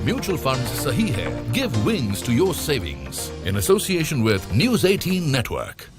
Mutual funds sahi hai. Give wings to your savings. In association with News 18 Network.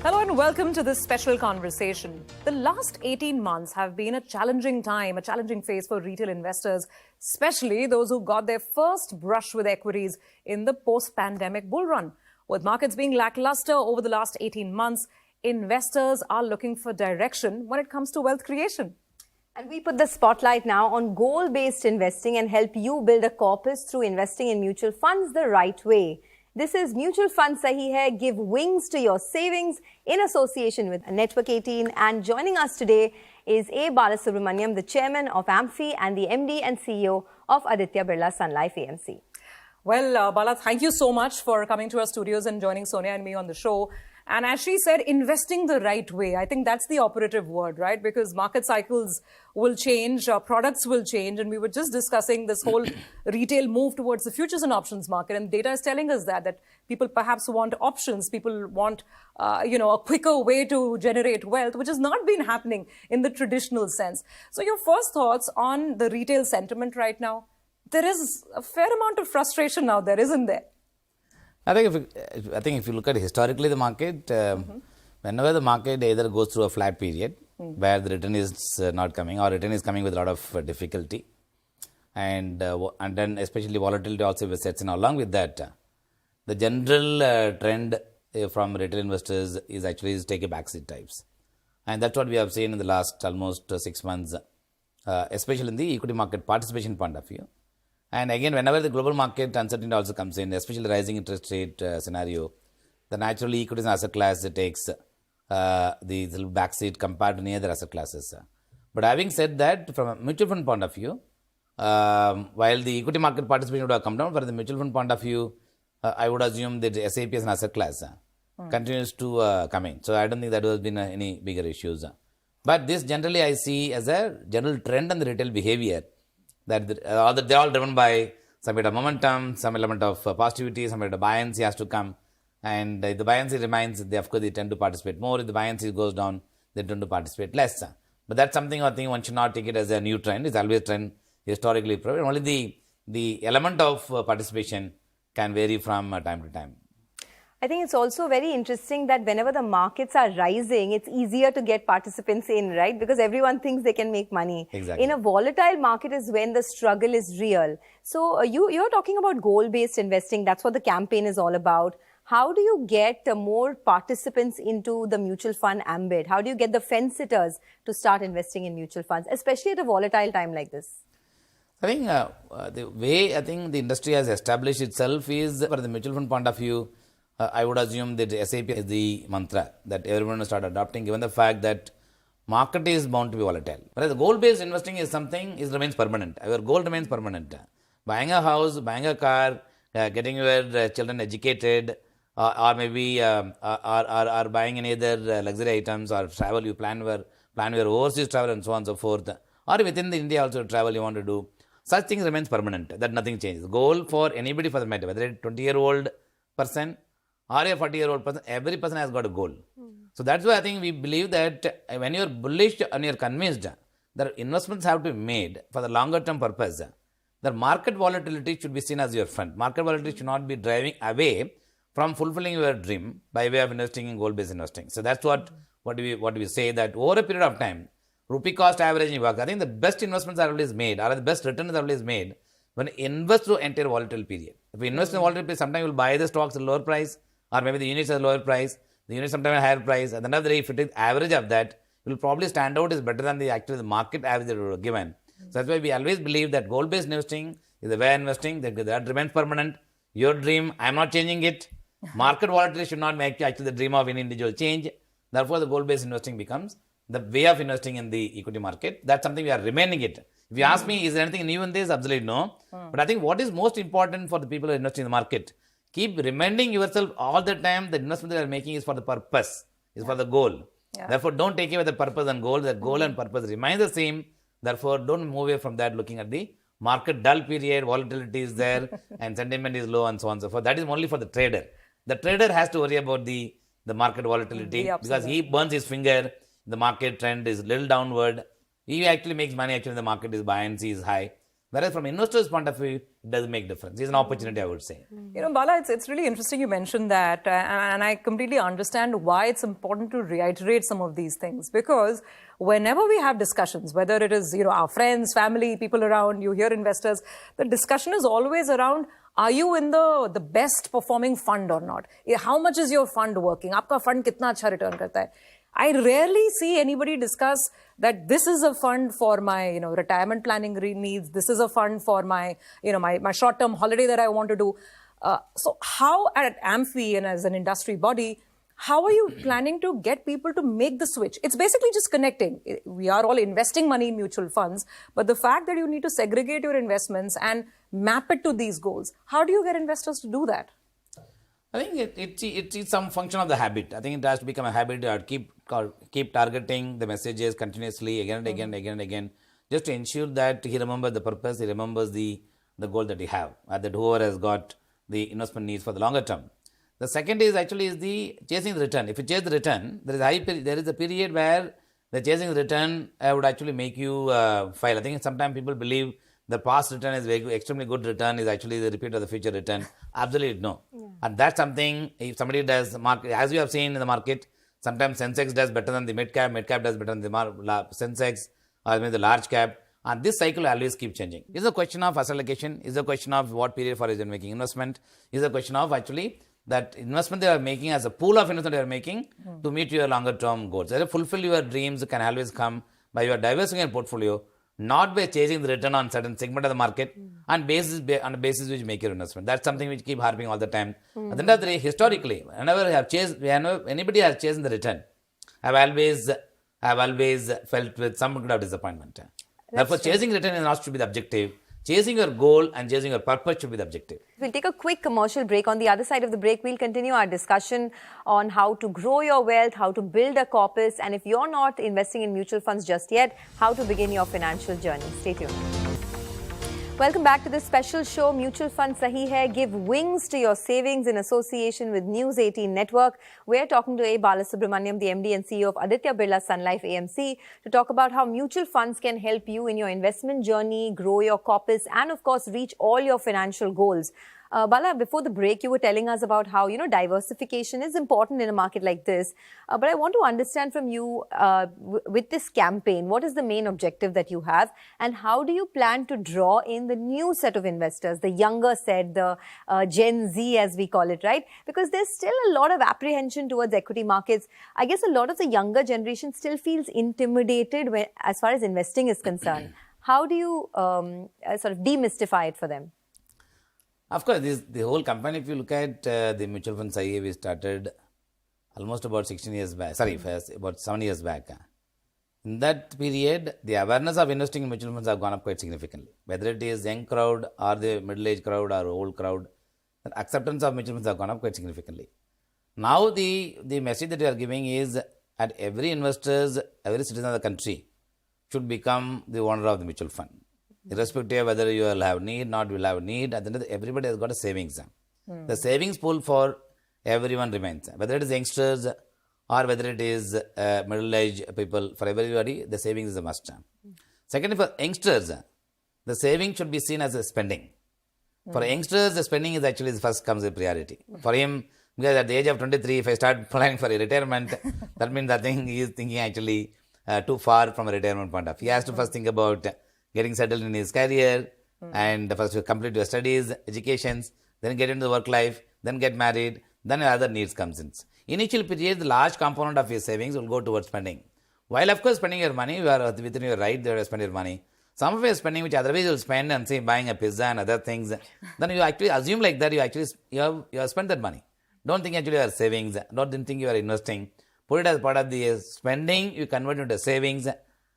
Hello and welcome to this special conversation. The last 18 months have been a challenging time, a challenging phase for retail investors, especially those who got their first brush with equities in the post-pandemic bull run. With markets being lackluster over the last 18 months, investors are looking for direction when it comes to wealth creation. And we put the spotlight now on goal-based investing and help you build a corpus through investing in mutual funds the right way. This is Mutual Fund Sahi Hai, Give Wings to Your Savings in association with Network 18. And joining us today is A Balasubramanian, the chairman of AMFI and the MD and CEO of Aditya Birla Sun Life AMC. Well, Bala, thank you so much for coming to our studios and joining Sonia and me on the show. And as she said, investing the right way. I think that's the operative word, right? Because market cycles will change, products will change. And we were just discussing this whole retail move towards the futures and options market. And data is telling us that people perhaps want options. People want, a quicker way to generate wealth, which has not been happening in the traditional sense. So your first thoughts on the retail sentiment right now? There is a fair amount of frustration out there, isn't there? I think if you look at historically the market, whenever the market either goes through a flat period where the return is not coming or return is coming with a lot of difficulty, and then especially volatility also sets in along with that, the general trend from retail investors is actually take a backseat types, and that's what we have seen in the last almost 6 months, especially in the equity market participation point of view. And again, whenever the global market uncertainty also comes in, especially the rising interest rate scenario, the naturally equities and asset class takes the backseat compared to any other asset classes. But having said that, from a mutual fund point of view, while the equity market participation would have come down, from the mutual fund point of view, I would assume that the SIP as an asset class continues to come in. So I don't think that has been any bigger issues. But this generally I see as a general trend in the retail behavior, that they're all driven by some bit of momentum, some element of positivity, some bit of buoyancy has to come. And if the buoyancy remains, of course, they tend to participate more. If the buoyancy goes down, they tend to participate less. But that's something I think one should not take it as a new trend. It's always a trend historically proven. Only the element of participation can vary from time to time. I think it's also very interesting that whenever the markets are rising, it's easier to get participants in, right? Because everyone thinks they can make money. Exactly. In a volatile market is when the struggle is real. So you're talking about goal-based investing. That's what the campaign is all about. How do you get more participants into the mutual fund ambit? How do you get the fence-sitters to start investing in mutual funds, especially at a volatile time like this? I think the way I think the industry has established itself is, for the mutual fund point of view, I would assume that SIP is the mantra that everyone will start adopting, given the fact that market is bound to be volatile. Whereas the goal-based investing is something remains permanent. Our goal remains permanent. Buying a house, buying a car, getting your children educated, or maybe are buying any other luxury items or travel, you plan your overseas travel and so on and so forth, or within the India also travel you want to do. Such things remains permanent, that nothing changes. Goal for anybody for the matter, whether a 20-year-old person or a 40-year-old person, every person has got a goal. So that's why I think we believe that when you're bullish and you're convinced that investments have to be made for the longer term purpose, the market volatility should be seen as your friend. Market volatility should not be driving away from fulfilling your dream by way of investing in goal-based investing. So that's what we say, that over a period of time, rupee cost averaging works. I think the best investments are always made, or the best returns are always made when you invest through entire volatile period. If you invest in a volatile period, sometimes you'll buy the stocks at a lower price, or maybe the units at a lower price, the units sometimes at a higher price. At the end of the day, if you take the average of that, you will probably stand out is better than the market average that you were given. So that's why we always believe that goal-based investing is the way investing, that remains permanent. Your dream, I'm not changing it. Market volatility should not make actually the dream of any individual change. Therefore, the goal-based investing becomes the way of investing in the equity market. That's something we are remaining it. If you ask me, is there anything new in this? Absolutely no. But I think what is most important for the people who invest in the market, keep reminding yourself all the time that investment that you are making is for the purpose, is for the goal. Yeah. Therefore, don't take away the purpose and goal. That goal and purpose remain the same. Therefore, don't move away from that looking at the market dull period, volatility is there and sentiment is low and so on and so forth. That is only for the trader. The trader has to worry about the market volatility because he burns his finger, the market trend is little downward. He actually makes money, actually the market is buoyancy is high. Whereas from investor's point of view, it doesn't make difference. It's an opportunity, I would say. Bala, it's really interesting you mentioned that, and I completely understand why it's important to reiterate some of these things, because whenever we have discussions, whether it is our friends, family, people around, you hear investors, the discussion is always around, are you in the best performing fund or not? How much is your fund working? Aapka fund kitna acha return karta hai? I rarely see anybody discuss that this is a fund for my, retirement planning needs. This is a fund for my, my short-term holiday that I want to do. So how at AMFI and as an industry body, how are you planning to get people to make the switch? It's basically just connecting. We are all investing money in mutual funds, but the fact that you need to segregate your investments and map it to these goals, how do you get investors to do that? I think it's some function of the habit. I think it has to become a habit to keep targeting the messages continuously again and again and again and again, just to ensure that he remembers the purpose, he remembers the goal that he have, that whoever has got the investment needs for the longer term. The second is the chasing the return. If you chase the return, there is a period where the chasing the return would actually make you fail. I think sometimes people believe the past return is very extremely good return is actually the repeat of the future return. Absolutely no. Yeah. And that's something, if somebody does market, as you have seen in the market, sometimes Sensex does better than the mid-cap does better than the Sensex, or maybe the large cap. And this cycle will always keep changing. It's a question of asset allocation, it's a question of what period for is making investment, it's a question of actually that investment they are making as a pool of investment they are making to meet your longer term goals. To fulfill your dreams can always come by your diversifying your portfolio, not by chasing the return on certain segment of the market and on the basis which make your investment. That's something which keep harping all the time. At the end of the day, historically, whenever anybody has chased the return, I've always felt with some kind of disappointment. Therefore, chasing return is not to be the objective. Chasing your goal and chasing your purpose should be the objective. We'll take a quick commercial break. On the other side of the break, we'll continue our discussion on how to grow your wealth, how to build a corpus, and if you're not investing in mutual funds just yet, how to begin your financial journey. Stay tuned. Welcome back to this special show, Mutual Fund Sahi Hai. Give wings to your savings in association with News 18 Network. We're talking to A Balasubramanian, the MD and CEO of Aditya Birla Sun Life AMC, to talk about how mutual funds can help you in your investment journey, grow your corpus, and of course, reach all your financial goals. Bala, before the break, you were telling us about how, diversification is important in a market like this. But I want to understand from you, with this campaign, what is the main objective that you have? And how do you plan to draw in the new set of investors, the younger set, the Gen Z, as we call it, right? Because there's still a lot of apprehension towards equity markets. I guess a lot of the younger generation still feels intimidated as far as investing is concerned. How do you sort of demystify it for them? Of course, the whole campaign, if you look at the mutual fund SIA, we started almost about 16 years back, about 7 years back. In that period, the awareness of investing in mutual funds have gone up quite significantly. Whether it is young crowd or the middle-aged crowd or old crowd, the acceptance of mutual funds have gone up quite significantly. Now, the message that we are giving is that every citizen of the country should become the owner of the mutual fund. Irrespective of whether you will have need, not will have need, at the end of the day, everybody has got a savings. The savings pool for everyone remains. Whether it is youngsters or whether it is middle-aged people, for everybody, the savings is a must. Secondly, for youngsters, the saving should be seen as a spending. For youngsters, the spending is actually first comes a priority. For him, because at the age of 23, if I start planning for a retirement, that means I think he is thinking actually too far from a retirement point of view. He has to first think about getting settled in his career and first complete your studies, educations, then get into the work life, then get married, then other needs comes in. Initial period, the large component of your savings will go towards spending. While of course spending your money, you are within your right there to spend your money. Some of your spending which otherwise you will spend and say buying a pizza and other things, then you actually assume like that you have spent that money. Don't think actually you are savings, don't think you are investing. Put it as part of the spending, you convert it into savings,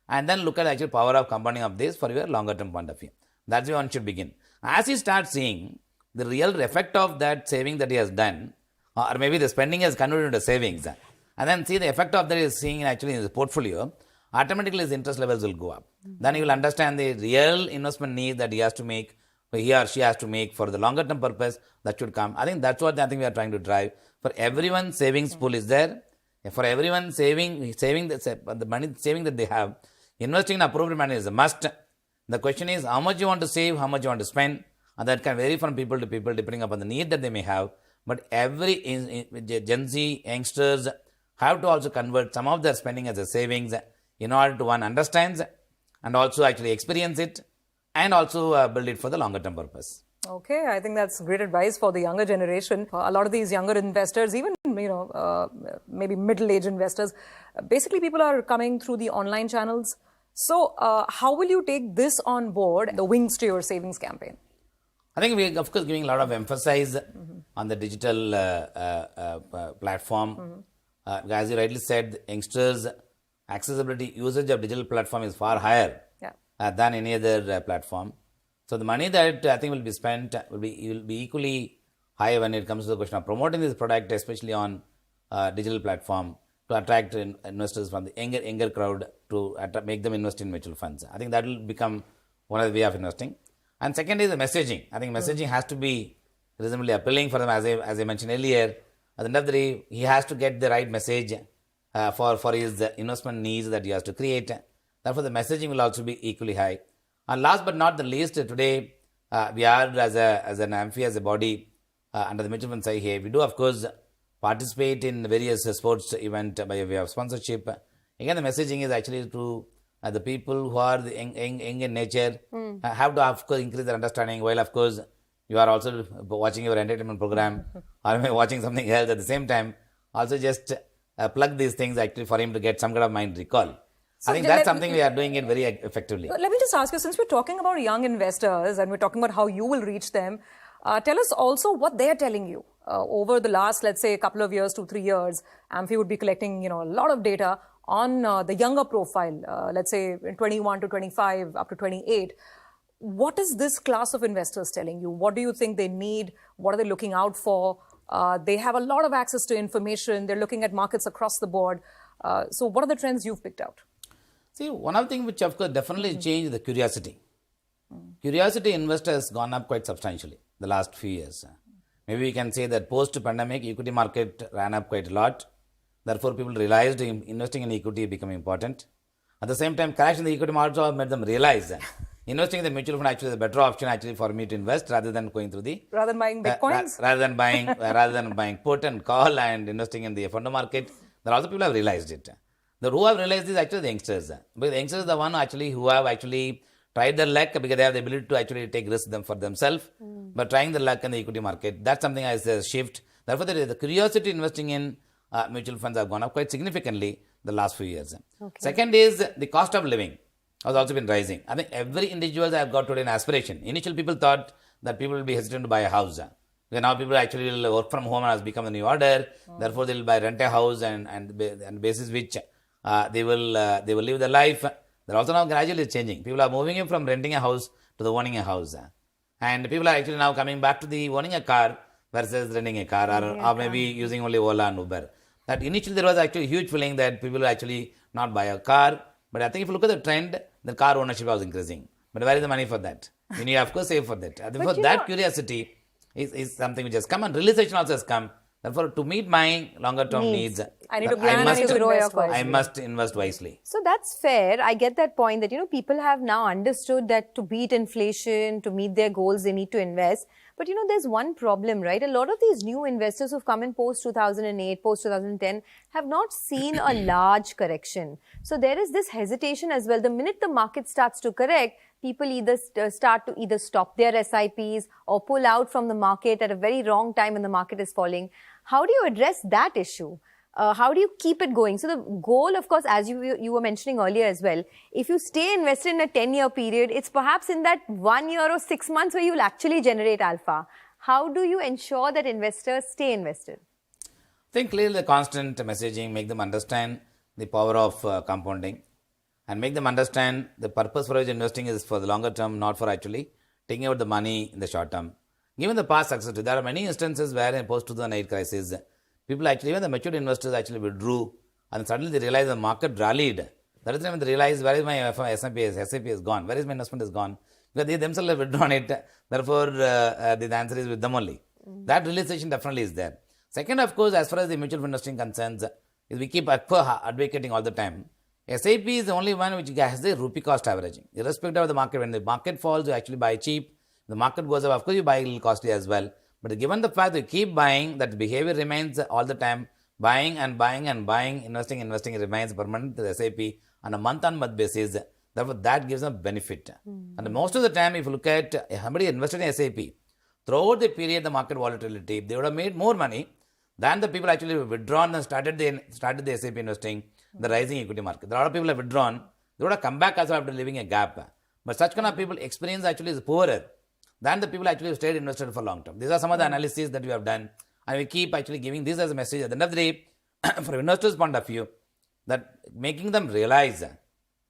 and then look at the actual power of compounding of this for your longer term point of view. That's where one should begin. As you start seeing the real effect of that saving that he has done, or maybe the spending has converted into savings, and then see the effect of that is seeing actually in his portfolio, automatically his interest levels will go up. Then he will understand the real investment need that he has to make, or he or she has to make for the longer term purpose that should come. I think that's what we are trying to drive. For everyone, savings pool is there. For everyone, saving the money saving that they have, investing in appropriate manner is a must. The question is how much you want to save, how much you want to spend, and that can vary from people to people depending upon the need that they may have. But every Gen Z youngsters have to also convert some of their spending as a savings in order to one understands and also actually experience it and also build it for the longer term purpose. Okay, I think that's great advice for the younger generation. A lot of these younger investors, even maybe middle-aged investors, basically people are coming through the online channels. So how will you take this on board, the Wings to Your Savings campaign? I think we, of course, giving a lot of emphasis on the digital platform. As you rightly said, youngsters' accessibility, usage of digital platform is far higher than any other platform. So the money that I think will be spent will be equally high when it comes to the question of promoting this product, especially on digital platform, to attract investors from the younger crowd to make them invest in mutual funds. I think that will become one of the way of investing. And second is the messaging. I think messaging has to be reasonably appealing for them, as I mentioned earlier. At the end of the day, he has to get the right message for his investment needs that he has to create. Therefore, the messaging will also be equally high. And last but not the least, today we are as an AMFI, as a body under the mutual fund side here. We do, of course, participate in various sports events by way of sponsorship. Again, the messaging is actually to the people who are young in nature have to, of course, increase their understanding. While, of course, you are also watching your entertainment program or watching something else at the same time. Also, just plug these things actually for him to get some kind of mind recall. So I think that's something we are doing it very effectively. Let me just ask you, since we're talking about young investors and we're talking about how you will reach them, tell us also what they're telling you. Over the last, let's say, a couple of years, 2-3 years, AMFI would be collecting, a lot of data on the younger profile, let's say 21 to 25, up to 28. What is this class of investors telling you? What do you think they need? What are they looking out for? They have a lot of access to information. They're looking at markets across the board. So what are the trends you've picked out? See, one of the things which, of course, definitely changed the curiosity. Curiosity investor has gone up quite substantially the last few years. Maybe we can say that post-pandemic, equity market ran up quite a lot. Therefore, people realized investing in equity became important. At the same time, crash in the equity market also made them realize that investing in the mutual fund actually is a better option actually for me to invest rather than going through the... Rather than buying bitcoins? Rather than buying put and call and investing in the fund market. There are also people who have realized it. The who have realized is actually the youngsters. Because the youngsters are the one who have actually tried their luck because they have the ability to actually take risks for themselves. But trying the luck in the equity market, that's something as a shift. Therefore, the curiosity investing in mutual funds have gone up quite significantly the last few years. Okay. Second is the cost of living has also been rising. I think every individual have got today an aspiration. Initially, people thought that people will be hesitant to buy a house. Because now people actually will work from home has become the new order. Therefore, they will rent a house and basis which they will live their life. They're also now gradually changing. People are moving in from renting a house to the owning a house. And people are actually now coming back to the owning a car versus renting a car or maybe using only Ola and Uber. That initially there was actually a huge feeling that people will actually not buy a car. But I think if you look at the trend, the car ownership was increasing. But where is the money for that? You need, of course, save for that. Therefore, that curiosity is something which has come and realization also has come. Therefore, to meet my longer term needs, I need to plan, I need to grow your wisely. I must invest wisely. So that's fair. I get that point that, people have now understood that to beat inflation, to meet their goals, they need to invest. But, there's one problem, right? A lot of these new investors who've come in post-2008, post-2010 have not seen a large correction. So there is this hesitation as well. The minute the market starts to correct, people either start to stop their SIPs or pull out from the market at a very wrong time when the market is falling. How do you address that issue? How do you keep it going? So the goal, of course, as you were mentioning earlier as well, if you stay invested in a 10-year period, it's perhaps in that 1 year or 6 months where you'll actually generate alpha. How do you ensure that investors stay invested? Think clearly the constant messaging, make them understand the power of compounding and make them understand the purpose for which investing is for the longer term, not for actually taking out the money in the short term. Given the past success, there are many instances where in post-2008 crisis, people actually, even the mature investors actually withdrew and suddenly they realized the market rallied. That is when they realized, where is my SIP is gone, where is my investment is gone. Because they themselves have withdrawn it, therefore the answer is with them only. That realization definitely is there. Second, of course, as far as the mutual fund investing concerns, is we keep advocating all the time. SIP is the only one which has the rupee cost averaging. Irrespective of the market, when the market falls, you actually buy cheap. The market goes up, of course, you buy a little costly as well. But given the fact that you keep buying, that behavior remains all the time, buying and buying and buying, investing, it remains permanent to the SIP on a month-on-month basis. Therefore, that gives them benefit. And most of the time, if you look at somebody invested in SIP, throughout the period, the market volatility, they would have made more money than the people actually withdrawn and started the SIP investing, the rising equity market. A lot of people have withdrawn. They would have come back also after leaving a gap. But such kind of people experience actually is poorer than the people actually who stayed invested for long term. These are some of the analyses that we have done. And we keep actually giving this as a message at the end of the day, from investors' point of view, that making them realize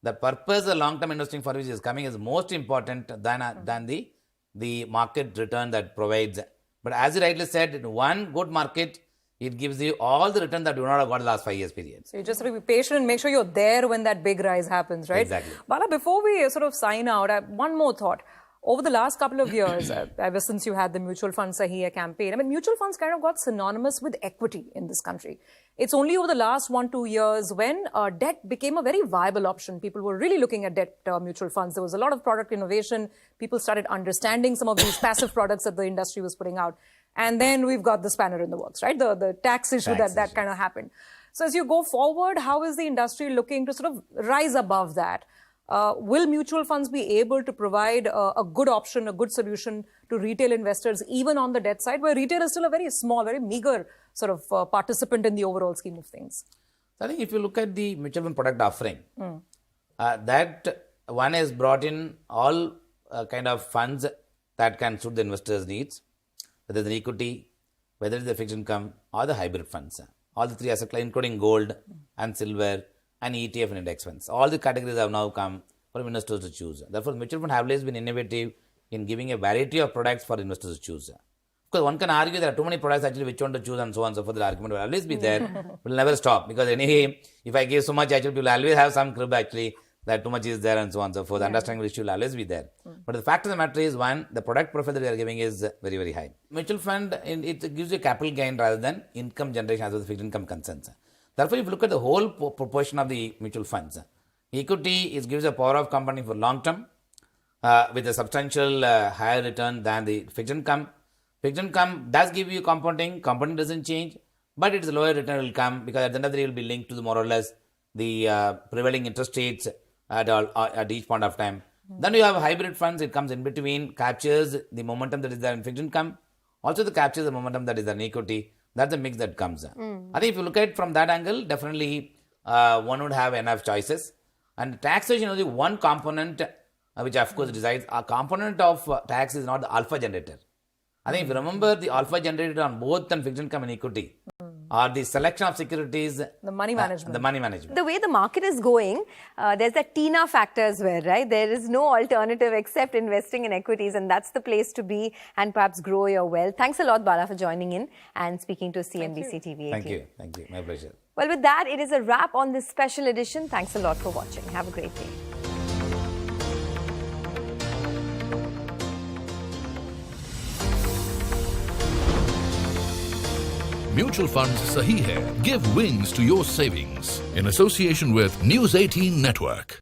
the purpose of long-term investing for which is coming is most important than the market return that provides. But as you rightly said, in one good market, it gives you all the return that you would not have got the last 5 years period. So you just have to be patient and make sure you're there when that big rise happens, right? Exactly. Bala, before we sort of sign out, I have one more thought. Over the last couple of years, ever since you had the mutual fund Sahi campaign, I mean, mutual funds kind of got synonymous with equity in this country. It's only over the last 1-2 years when debt became a very viable option. People were really looking at debt mutual funds. There was a lot of product innovation. People started understanding some of these passive products that the industry was putting out. And then we've got the spanner in the works, right? The tax issue that kind of happened. So as you go forward, how is the industry looking to sort of rise above that? Will mutual funds be able to provide a good option, a good solution to retail investors, even on the debt side, where retail is still a very small, very meager sort of participant in the overall scheme of things? I think if you look at the mutual fund product offering, that one has brought in all kind of funds that can suit the investors' needs, whether it's the equity, whether it's the fixed income or the hybrid funds. All the three asset classes, including gold and silver and ETF and index funds. All the categories have now come for investors to choose. Therefore, mutual fund have always been innovative in giving a variety of products for investors to choose. Of course, one can argue there are too many products actually which one to choose and so on and so forth. The argument will always be there. Will never stop, because anyway, if I give so much, actually people always have some crib actually that too much is there and so on and so forth. The understanding issue will always be there. But the fact of the matter is, one, the product profile that we are giving is very, very high. Mutual fund, it gives you capital gain rather than income generation as well as fixed income concerns. Therefore, if you look at the whole proportion of the mutual funds, equity gives a power of compounding for long term with a substantial higher return than the fixed income. Fixed income does give you compounding doesn't change, but its lower return will come because at the end of the day, it will be linked to the more or less the prevailing interest rates at each point of time. Then you have hybrid funds, it comes in between, captures the momentum that is there in fixed income, also captures the momentum that is there in equity. That's the mix that comes. I think if you look at it from that angle, definitely one would have enough choices. And taxation is the one component which of course decides. A component of tax is not the alpha generator. I think if you remember, the alpha generated on both on fixed income and equity are the selection of securities. The money management. The way the market is going, there's that TINA factor as well, right? There is no alternative except investing in equities, and that's the place to be and perhaps grow your wealth. Thanks a lot, Bala, for joining in and speaking to CNBC-TV18. Thank you. My pleasure. Well, with that, it is a wrap on this special edition. Thanks a lot for watching. Have a great day. Mutual funds Sahi Hai. Give wings to your savings. In association with News 18 Network.